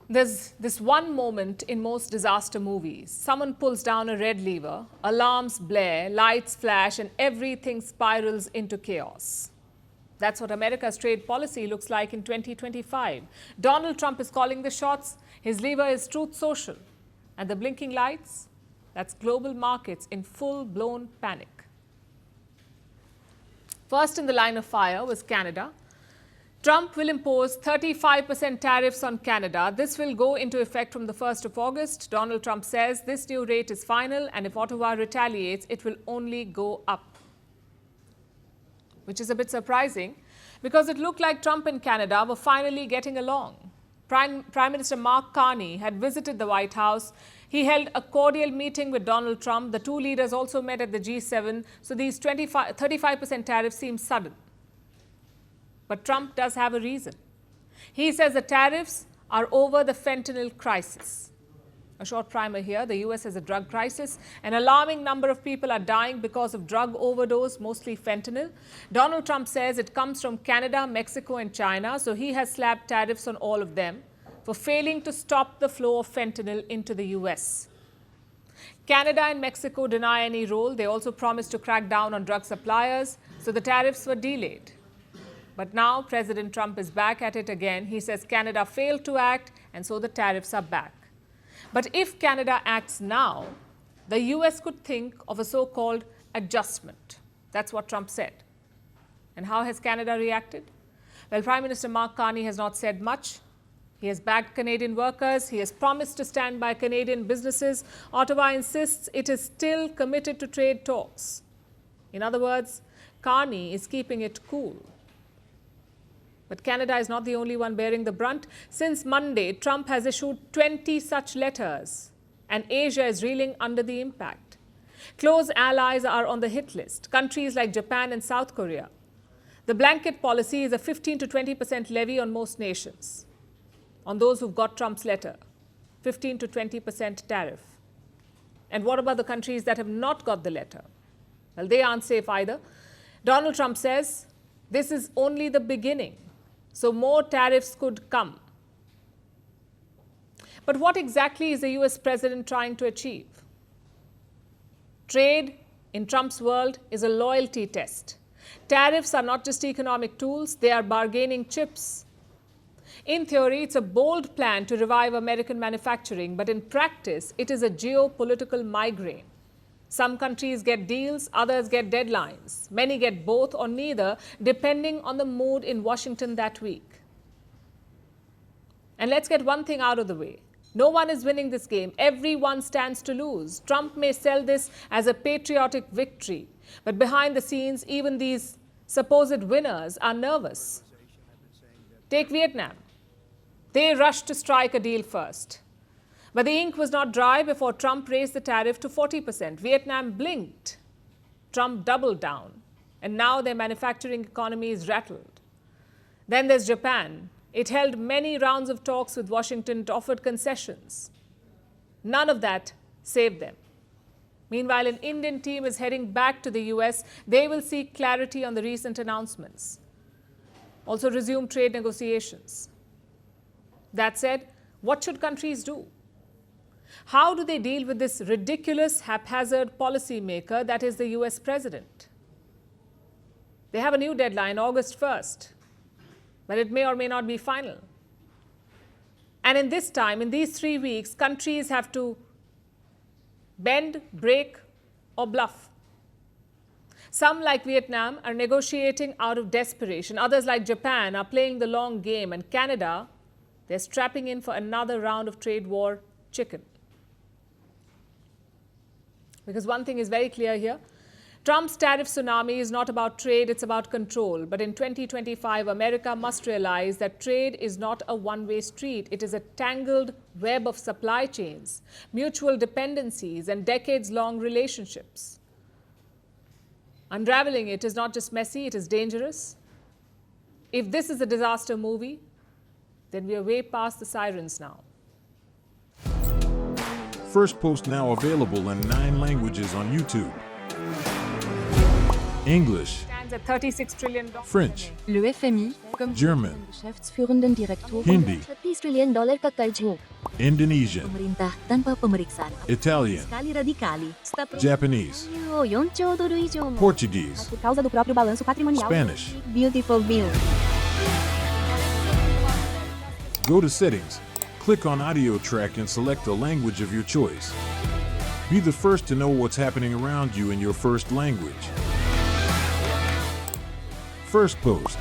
There's this one moment in most disaster movies. Someone pulls down a red lever, alarms blare, lights flash, and everything spirals into chaos. That's what America's trade policy looks like in 2025. Donald Trump is calling the shots. His lever is Truth Social. And the blinking lights? That's global markets in full-blown panic. First in the line of fire was Canada. Trump will impose 35% tariffs on Canada. This will go into effect from the 1st of August. Donald Trump says this new rate is final, and if Ottawa retaliates, it will only go up. Which is a bit surprising, because it looked like Trump and Canada were finally getting along. Prime Minister Mark Carney had visited the White House. He held a cordial meeting with Donald Trump. The two leaders also met at the G7, so these 35% tariffs seem sudden. But Trump does have a reason. He says the tariffs are over the fentanyl crisis. A short primer here. The US has a drug crisis. An alarming number of people are dying because of drug overdose, mostly fentanyl. Donald Trump says it comes from Canada, Mexico, and China, so he has slapped tariffs on all of them for failing to stop the flow of fentanyl into the US. Canada and Mexico deny any role. They also promised to crack down on drug suppliers, so the tariffs were delayed. But now President Trump is back at it again. He says Canada failed to act, and so the tariffs are back. But if Canada acts now, the US could think of a so-called adjustment. That's what Trump said. And how has Canada reacted? Well, Prime Minister Mark Carney has not said much. He has backed Canadian workers. He has promised to stand by Canadian businesses. Ottawa insists it is still committed to trade talks. In other words, Carney is keeping it cool. But Canada is not the only one bearing the brunt. Since Monday, Trump has issued 20 such letters, and Asia is reeling under the impact. Close allies are on the hit list, countries like Japan and South Korea. The blanket policy is a 15 to 20% levy on most nations, on those who've got Trump's letter, 15 to 20% tariff. And what about the countries that have not got the letter? Well, they aren't safe either. Donald Trump says this is only the beginning. So more tariffs could come. But what exactly is the US president trying to achieve? Trade, in Trump's world, is a loyalty test. Tariffs are not just economic tools, they are bargaining chips. In theory, it's a bold plan to revive American manufacturing, but in practice, it is a geopolitical migraine. Some countries get deals, others get deadlines. Many get both or neither, depending on the mood in Washington that week. And let's get one thing out of the way. No one is winning this game. Everyone stands to lose. Trump may sell this as a patriotic victory, but behind the scenes, even these supposed winners are nervous. Take Vietnam. They rushed to strike a deal first. But the ink was not dry before Trump raised the tariff to 40%. Vietnam blinked. Trump doubled down. And now their manufacturing economy is rattled. Then there's Japan. It held many rounds of talks with Washington. It offered concessions. None of that saved them. Meanwhile, an Indian team is heading back to the US. They will seek clarity on the recent announcements. Also resume trade negotiations. That said, what should countries do? How do they deal with this ridiculous, haphazard policymaker that is the US president? They have a new deadline, August 1st, but it may or may not be final. And in this time, in these 3 weeks, countries have to bend, break, or bluff. Some, like Vietnam, are negotiating out of desperation. Others, like Japan, are playing the long game. And Canada, they're strapping in for another round of trade war chicken. Because one thing is very clear here. Trump's tariff tsunami is not about trade, it's about control. But in 2025, America must realize that trade is not a one-way street. It is a tangled web of supply chains, mutual dependencies, and decades-long relationships. Unraveling it is not just messy, it is dangerous. If this is a disaster movie, then we are way past the sirens now. Firstpost now available in 9 languages on YouTube. English, stands at $36 trillion. French, Le FMI, comme German, Geschäftsführenden Direktoren Hindi, $30 trillion ka karjo. Indonesian, Pemerintah tanpa pemeriksaan. Italian, Sekali radikali. Japanese, $4 trilhão. Portuguese, Por causa do próprio balanço patrimonial. Spanish. Beautiful bill. Go to Settings, click on Audio Track and select a language of your choice. Be the first to know what's happening around you in your first language. Firstpost.